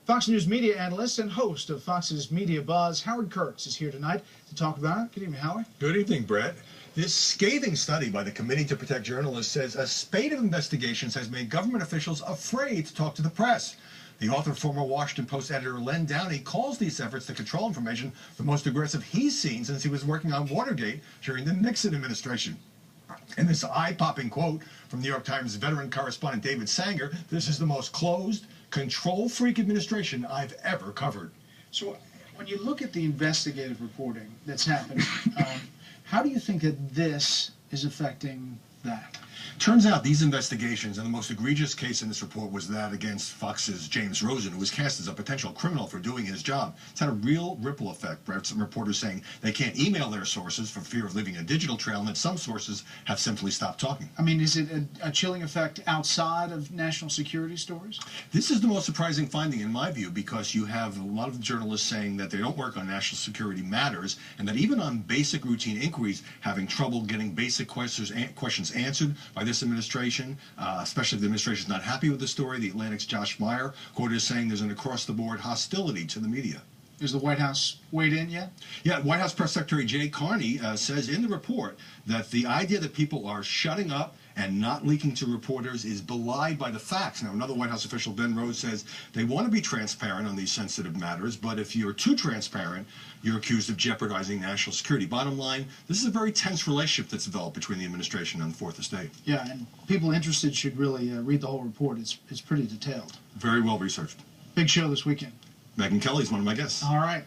Fox News media analyst and host of Fox's Media Buzz, Howard Kurtz, is here tonight to talk about it. Good evening, Howard. Good evening, Brett. This scathing study by the Committee to Protect Journalists says a spate of investigations has made government officials afraid to talk to the press. The author, former Washington Post editor Len Downey, calls these efforts to control information the most aggressive he's seen since he was working on Watergate during the Nixon administration. In this eye-popping quote from New York Times veteran correspondent David Sanger, this is the most closed, control-freak administration I've ever covered. So when you look at the investigative reporting that's happening, how do you think that this is affecting that? Turns out these investigations, and the most egregious case in this report was that against Fox's James Rosen, who was cast as a potential criminal for doing his job. It's had a real ripple effect. Some reporters saying they can't email their sources for fear of leaving a digital trail, and that some sources have simply stopped talking. I mean, is it a chilling effect outside of national security stories? This is the most surprising finding in my view, because you have a lot of journalists saying that they don't work on national security matters, and that even on basic routine inquiries, having trouble getting basic questions answered by this administration, especially if the administration is not happy with the story. The Atlantic's Josh Meyer quoted as saying there's an across-the-board hostility to the media. Is the White House weighed in yet? Yeah, White House Press Secretary Jay Carney says in the report that the idea that people are shutting up and not leaking to reporters is belied by the facts. Now, another White House official, Ben Rhodes, says they want to be transparent on these sensitive matters, but if you're too transparent, you're accused of jeopardizing national security. Bottom line, this is a very tense relationship that's developed between the administration and the Fourth Estate. Yeah, and people interested should really read the whole report. It's pretty detailed. Very well researched. Big show this weekend. Megyn Kelly's one of my guests. All right.